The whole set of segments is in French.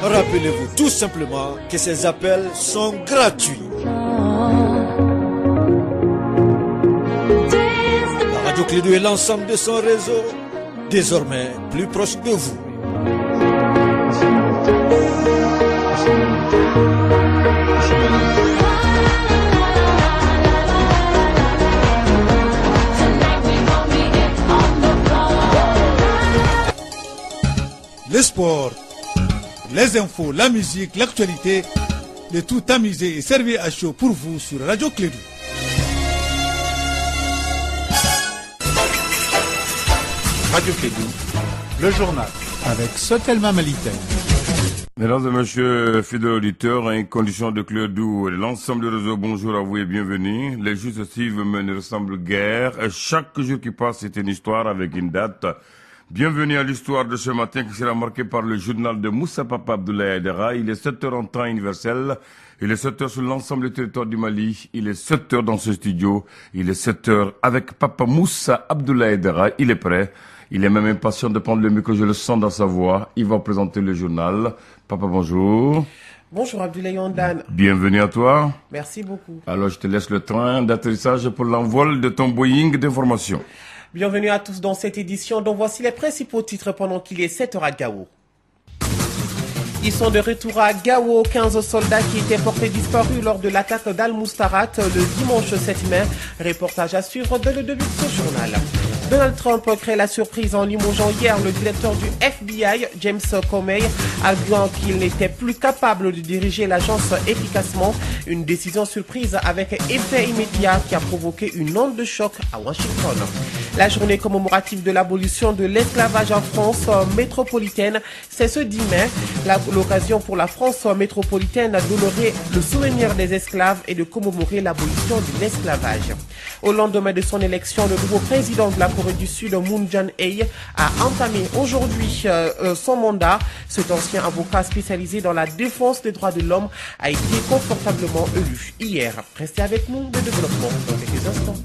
Rappelez-vous tout simplement que ces appels sont gratuits. La Radio Clé 2 et l'ensemble de son réseau, désormais plus proche de vous. Le sport, les infos, la musique, l'actualité, de tout amusé et servi à chaud pour vous sur Radio Clé 2. Radio Clé 2, le journal avec Sotelma Malitaï. Mesdames et messieurs, fidèles auditeurs, en condition de Clé 2 et l'ensemble du réseau, bonjour à vous et bienvenue. Les jours suivent mais ne ressemblent guère. Chaque jour qui passe est une histoire avec une date. Bienvenue à l'histoire de ce matin qui sera marquée par le journal de Moussa Papa Abdoulaye Aïdara. Il est 7h en temps universel. Il est 7h sur l'ensemble du territoire du Mali. Il est 7h dans ce studio. Il est 7h avec Papa Moussa Abdoulaye Aïdara. Il est prêt. Il est même impatient de prendre le micro. Je le sens dans sa voix. Il va présenter le journal. Papa, bonjour. Bonjour Abdoulaye Ondane. Bienvenue à toi. Merci beaucoup. Alors, je te laisse le train d'atterrissage pour l'envol de ton Boeing d'information. Bienvenue à tous dans cette édition dont voici les principaux titres pendant qu'il est 7h à Gao. Ils sont de retour à Gao, 15 soldats qui étaient portés disparus lors de l'attaque d'Al-Mustarat le dimanche 7 mai. Reportage à suivre dès le début de ce journal. Donald Trump crée la surprise en limogeant hier le directeur du FBI, James Comey, arguant qu'il n'était plus capable de diriger l'agence efficacement. Une décision surprise avec effet immédiat qui a provoqué une onde de choc à Washington. La journée commémorative de l'abolition de l'esclavage en France métropolitaine, c'est ce 10 mai. L'occasion pour la France métropolitaine d'honorer le souvenir des esclaves et de commémorer l'abolition de l'esclavage. Au lendemain de son élection, le nouveau président de la Corée du Sud, Moon Jae-in, a entamé aujourd'hui son mandat. Cet ancien avocat spécialisé dans la défense des droits de l'homme a été confortablement élu hier. Restez avec nous, le développement dans quelques instants.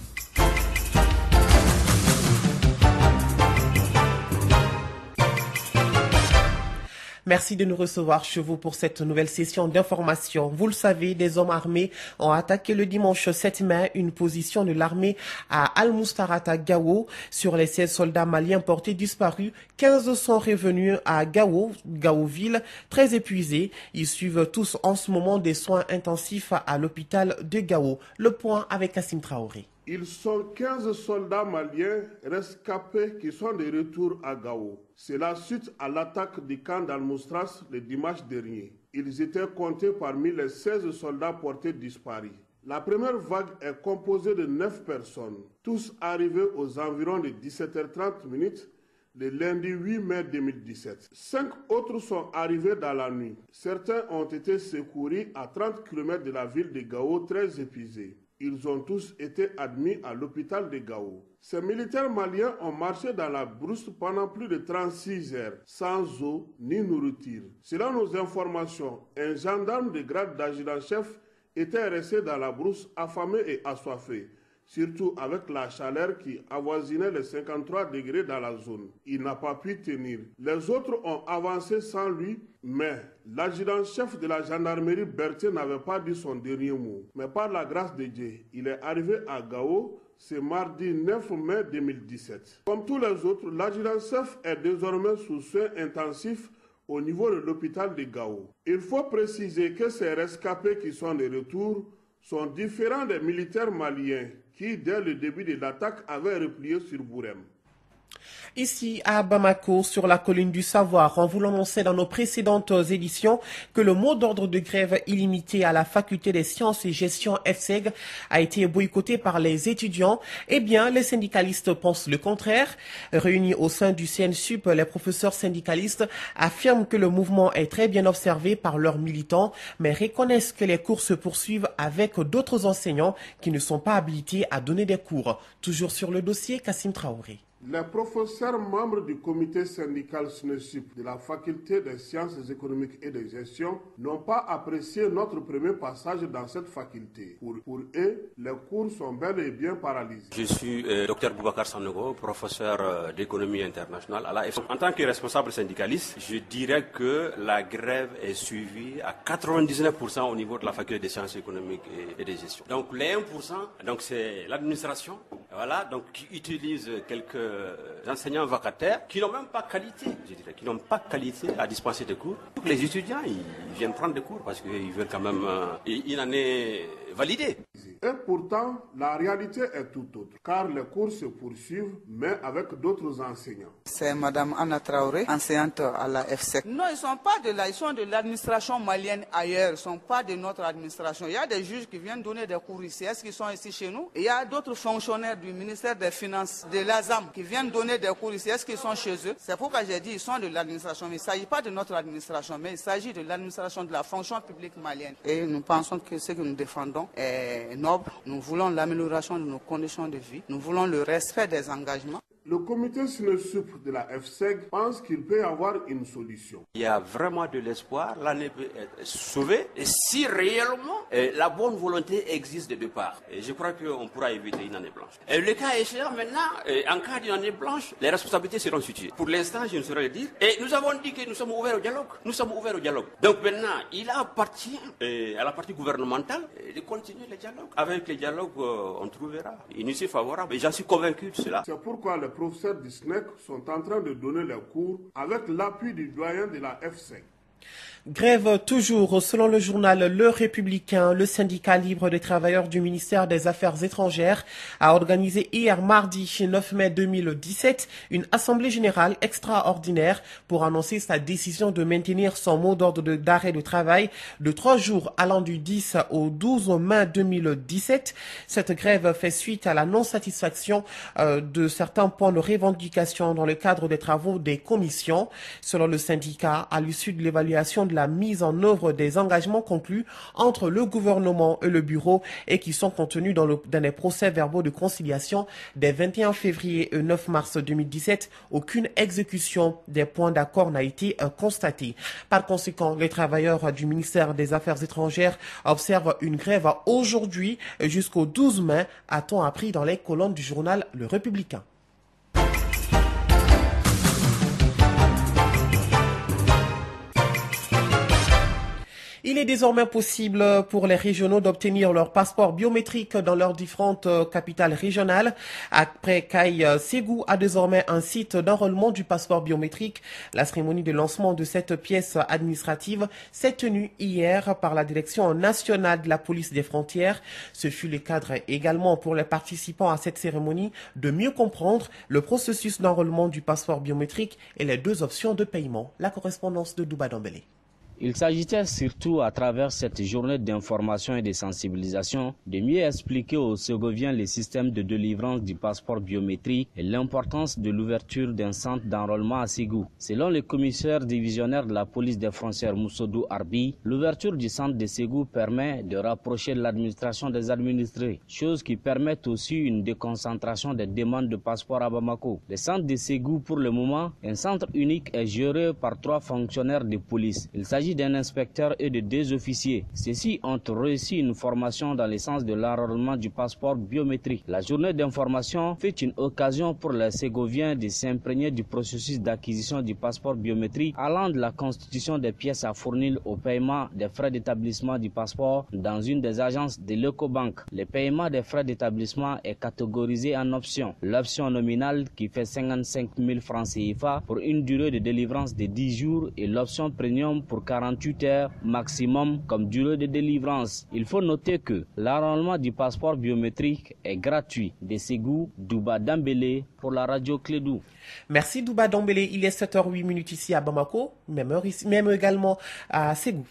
Merci de nous recevoir chez vous pour cette nouvelle session d'information. Vous le savez, des hommes armés ont attaqué le dimanche 7 mai une position de l'armée à Al-Mustarat à Gao. Sur les 16 soldats maliens portés disparus, 15 sont revenus à Gaoville, très épuisés. Ils suivent tous en ce moment des soins intensifs à l'hôpital de Gao. Le point avec Kassim Traoré. Ils sont 15 soldats maliens rescapés qui sont de retour à Gao. C'est la suite à l'attaque du camp d'Al-Mustras le dimanche dernier. Ils étaient comptés parmi les 16 soldats portés disparus. La première vague est composée de 9 personnes, tous arrivés aux environs de 17h30 le lundi 8 mai 2017. 5 autres sont arrivés dans la nuit. Certains ont été secourus à 30 km de la ville de Gao, très épuisés. Ils ont tous été admis à l'hôpital de Gao. Ces militaires maliens ont marché dans la brousse pendant plus de 36 heures, sans eau ni nourriture. Selon nos informations, un gendarme de grade d'adjudant-chef était resté dans la brousse affamé et assoiffé, surtout avec la chaleur qui avoisinait les 53 degrés dans la zone. Il n'a pas pu tenir. Les autres ont avancé sans lui, mais l'adjudant-chef de la gendarmerie Berthier n'avait pas dit son dernier mot. Mais par la grâce de Dieu, il est arrivé à Gao ce mardi 9 mai 2017. Comme tous les autres, l'adjudant-chef est désormais sous soins intensifs au niveau de l'hôpital de Gao. Il faut préciser que ces rescapés qui sont de retour sont différents des militaires maliens qui, dès le début de l'attaque, avaient replié sur Bourem. Ici à Bamako, sur la colline du savoir, on vous l'annonçait dans nos précédentes éditions que le mot d'ordre de grève illimité à la faculté des sciences et gestion FSEG a été boycotté par les étudiants. Eh bien, les syndicalistes pensent le contraire. Réunis au sein du CNSUP, les professeurs syndicalistes affirment que le mouvement est très bien observé par leurs militants, mais reconnaissent que les cours se poursuivent avec d'autres enseignants qui ne sont pas habilités à donner des cours. Toujours sur le dossier, Kassim Traoré. Les professeurs membres du comité syndical SNESUP de la faculté des sciences économiques et de gestion n'ont pas apprécié notre premier passage dans cette faculté. Pour eux, les cours sont bel et bien paralysés. Je suis Dr Boubacar Sanogo, professeur d'économie internationale à la FSEC. En tant que responsable syndicaliste, je dirais que la grève est suivie à 99% au niveau de la faculté des sciences économiques et de gestion. Donc les 1%, donc c'est l'administration, voilà, donc qui utilise quelques enseignants vacataires qui n'ont même pas qualité, je dirais, qui n'ont pas qualité à dispenser des cours. Donc les étudiants, ils viennent prendre des cours parce qu'ils veulent quand même une année validée. Et pourtant, la réalité est tout autre, car les cours se poursuivent, mais avec d'autres enseignants. C'est Madame Anna Traoré, enseignante à la FSEC. Non, ils sont pas de là, ils sont de l'administration malienne ailleurs, ils ne sont pas de notre administration. Il y a des juges qui viennent donner des cours ici, est-ce qu'ils sont ici chez nous? Et il y a d'autres fonctionnaires du ministère des Finances, de l'ASAM, qui viennent donner des cours ici, est-ce qu'ils sont chez eux? C'est pourquoi j'ai dit ils sont de l'administration, mais il ne s'agit pas de notre administration, mais il s'agit de l'administration de la fonction publique malienne. Et nous pensons que ce que nous défendons est noble. Nous voulons l'amélioration de nos conditions de vie. Nous voulons le respect des engagements. Le comité SNESUP de la FSEC pense qu'il peut y avoir une solution. Il y a vraiment de l'espoir, l'année peut être sauvée, et si réellement la bonne volonté existe de deux parts. Et je crois qu'on pourra éviter une année blanche. Et le cas échéant maintenant, en cas d'une année blanche, les responsabilités seront situées. Pour l'instant, je ne saurais le dire. Et nous avons dit que nous sommes ouverts au dialogue. Nous sommes ouverts au dialogue. Donc maintenant, il appartient à la partie gouvernementale de continuer le dialogue. Avec le dialogue, on trouvera une issue favorable. Et j'en suis convaincu de cela. C'est pourquoi les professeurs du SNEC sont en train de donner les cours avec l'appui du doyen de la FSEC. Grève toujours. Selon le journal Le Républicain, le syndicat libre des travailleurs du ministère des Affaires étrangères a organisé hier mardi 9 mai 2017 une assemblée générale extraordinaire pour annoncer sa décision de maintenir son mot d'ordre d'arrêt de travail de 3 jours allant du 10 au 12 mai 2017. Cette grève fait suite à la non-satisfaction de certains points de revendication dans le cadre des travaux des commissions. Selon le syndicat, à l'issue de l'évaluation de la mise en œuvre des engagements conclus entre le gouvernement et le bureau et qui sont contenus dans les procès-verbaux de conciliation des 21 février et 9 mars 2017, aucune exécution des points d'accord n'a été constatée. Par conséquent, les travailleurs du ministère des Affaires étrangères observent une grève aujourd'hui jusqu'au 12 mai, a-t-on appris dans les colonnes du journal Le Républicain. Il est désormais possible pour les régionaux d'obtenir leur passeport biométrique dans leurs différentes capitales régionales. Après Kai Ségou a désormais un site d'enrôlement du passeport biométrique. La cérémonie de lancement de cette pièce administrative s'est tenue hier par la Direction nationale de la police des frontières. Ce fut le cadre également pour les participants à cette cérémonie de mieux comprendre le processus d'enrôlement du passeport biométrique et les deux options de paiement. La correspondance de Douba Dambélé. Il s'agissait surtout, à travers cette journée d'information et de sensibilisation, de mieux expliquer aux Ségoviens les systèmes de délivrance du passeport biométrique et l'importance de l'ouverture d'un centre d'enrôlement à Ségou. Selon le commissaire divisionnaire de la police des frontières Moussodou Arbi, l'ouverture du centre de Ségou permet de rapprocher l'administration des administrés, chose qui permet aussi une déconcentration des demandes de passeport à Bamako. Le centre de Ségou, pour le moment, un centre unique, est géré par 3 fonctionnaires de police. Il s'agit d'un inspecteur et de 2 officiers. Ceux-ci ont reçu une formation dans le sens de l'enrôlement du passeport biométrique. La journée d'information fait une occasion pour les Ségoviens de s'imprégner du processus d'acquisition du passeport biométrique allant de la constitution des pièces à fournir au paiement des frais d'établissement du passeport dans une des agences de l'Ecobank. Le paiement des frais d'établissement est catégorisé en options. L'option nominale qui fait 55 000 francs CFA pour une durée de délivrance de 10 jours et l'option premium pour 48 heures maximum comme durée de délivrance. Il faut noter que l'enrôlement du passeport biométrique est gratuit. De Ségou, Douba Dambélé pour la radio Clédou. Merci Douba Dambélé. Il est 7h08 ici à Bamako, même heure ici, même également à Ségou.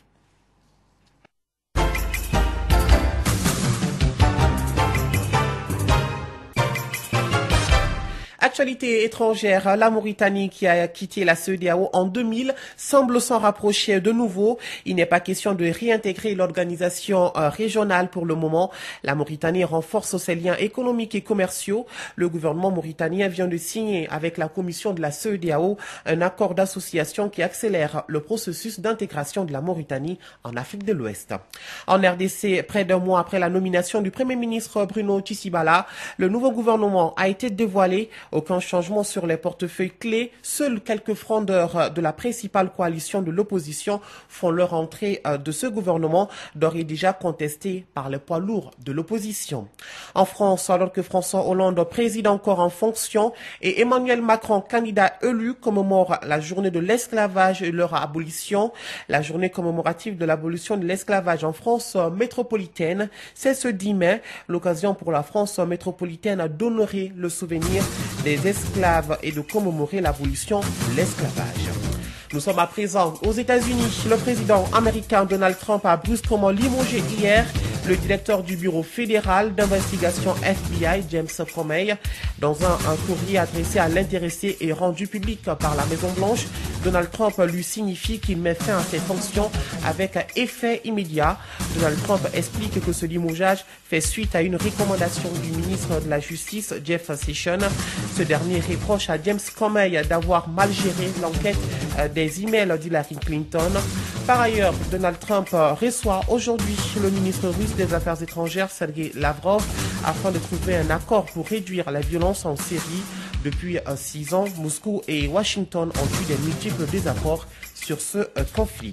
Actualité étrangère, la Mauritanie qui a quitté la CEDEAO en 2000 semble s'en rapprocher de nouveau. Il n'est pas question de réintégrer l'organisation régionale pour le moment. La Mauritanie renforce ses liens économiques et commerciaux. Le gouvernement mauritanien vient de signer avec la commission de la CEDEAO un accord d'association qui accélère le processus d'intégration de la Mauritanie en Afrique de l'Ouest. En RDC, près d'un mois après la nomination du Premier ministre Bruno Tsibala, le nouveau gouvernement a été dévoilé. Aucun changement sur les portefeuilles clés. Seuls quelques frondeurs de la principale coalition de l'opposition font leur entrée de ce gouvernement, d'ores et déjà contesté par les poids lourds de l'opposition. En France, alors que François Hollande préside encore en fonction et Emmanuel Macron, candidat élu, commémore la journée de l'esclavage et leur abolition. La journée commémorative de l'abolition de l'esclavage en France métropolitaine, c'est ce 10 mai, l'occasion pour la France métropolitaine d'honorer le souvenir des esclaves et de commémorer l'abolition de l'esclavage. Nous sommes à présent aux États-Unis. Le président américain Donald Trump a brusquement limogé hier le directeur du bureau fédéral d'investigation FBI, James Comey. Dans un courrier adressé à l'intéressé et rendu public par la Maison-Blanche, Donald Trump lui signifie qu'il met fin à ses fonctions avec effet immédiat. Donald Trump explique que ce limogeage fait suite à une recommandation du ministre de la Justice, Jeff Sessions. Ce dernier reproche à James Comey d'avoir mal géré l'enquête des emails d'Hillary Clinton. Par ailleurs, Donald Trump reçoit aujourd'hui le ministre russe des Affaires étrangères, Sergei Lavrov, afin de trouver un accord pour réduire la violence en Syrie. Depuis 6 ans, Moscou et Washington ont eu des multiples désaccords sur ce conflit.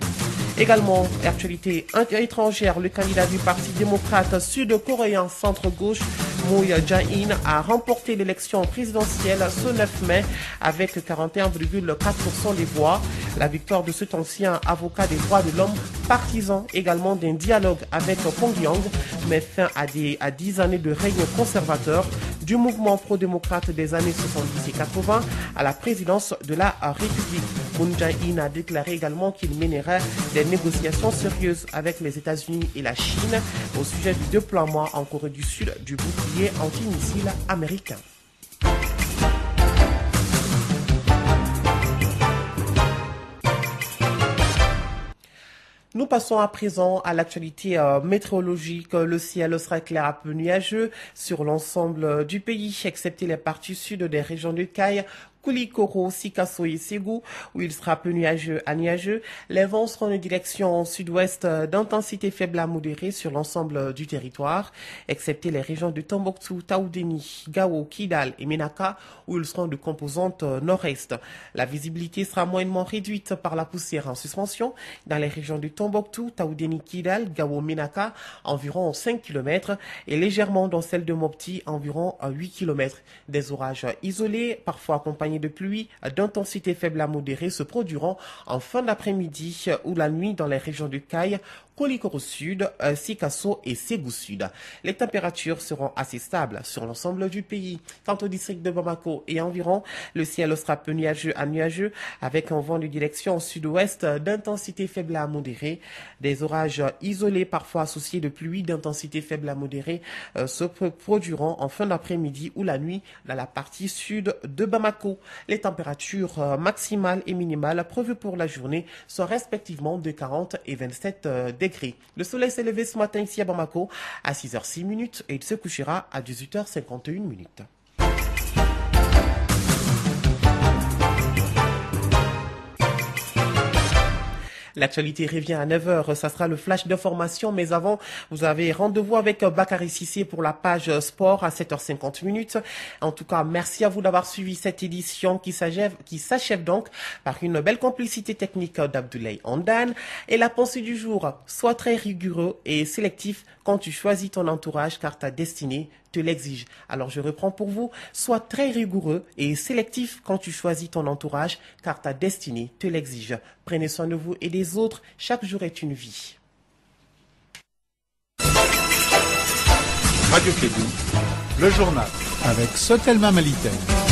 Également, actualité étrangère, le candidat du Parti démocrate sud-coréen centre-gauche, Moon Jae-in, a remporté l'élection présidentielle ce 9 mai avec 41,4% des voix. La victoire de cet ancien avocat des droits de l'homme, partisan également d'un dialogue avec Pyongyang, met fin à 10 années de règne conservateur du mouvement pro-démocrate des années 70 et 80 à la présidence de la République. Moon Jae-in a déclaré également qu'il mènerait des négociations sérieuses avec les États-Unis et la Chine au sujet du déploiement en Corée du Sud du bouclier antimissile américain. Nous passons à présent à l'actualité météorologique. Le ciel sera clair à peu nuageux sur l'ensemble du pays, excepté les parties sud des régions de Caille, Koulikoro, Sikasso et Ségou, où il sera peu nuageux à nuageux. Les vents seront de direction sud-ouest d'intensité faible à modérée sur l'ensemble du territoire, excepté les régions de Tombouctou, Taoudéni, Gao, Kidal et Ménaka, où ils seront de composante nord-est. La visibilité sera moyennement réduite par la poussière en suspension. Dans les régions de Tombouctou, Taoudéni, Kidal, Gao, Ménaka, environ 5 km, et légèrement dans celle de Mopti, environ 8 km. Des orages isolés, parfois accompagnés de pluie d'intensité faible à modérée se produiront en fin d'après-midi ou la nuit dans les régions de Caille, Koulikoro Sud, Sikasso et Ségou Sud. Les températures seront assez stables sur l'ensemble du pays. Quant au district de Bamako et environ, le ciel sera peu nuageux à nuageux avec un vent de direction sud-ouest d'intensité faible à modérée. Des orages isolés, parfois associés de pluie d'intensité faible à modérée, se produiront en fin d'après-midi ou la nuit dans la partie sud de Bamako. Les températures maximales et minimales prévues pour la journée sont respectivement de 40 et 27 degrés. Le soleil s'est levé ce matin ici à Bamako à 6h06 et il se couchera à 18h51. L'actualité revient à 9h, ça sera le flash d'information, mais avant, vous avez rendez-vous avec Bakary Cissé pour la page sport à 7h50. En tout cas, merci à vous d'avoir suivi cette édition qui s'achève donc par une belle complicité technique d'Abdoulaye Ondan. Et la pensée du jour, sois très rigoureux et sélectif quand tu choisis ton entourage car ta destinée te l'exige. Alors je reprends pour vous, sois très rigoureux et sélectif quand tu choisis ton entourage car ta destinée te l'exige. Prenez soin de vous et des autres, chaque jour est une vie. Radio Kédou, le journal avec Sotelma Malitaine.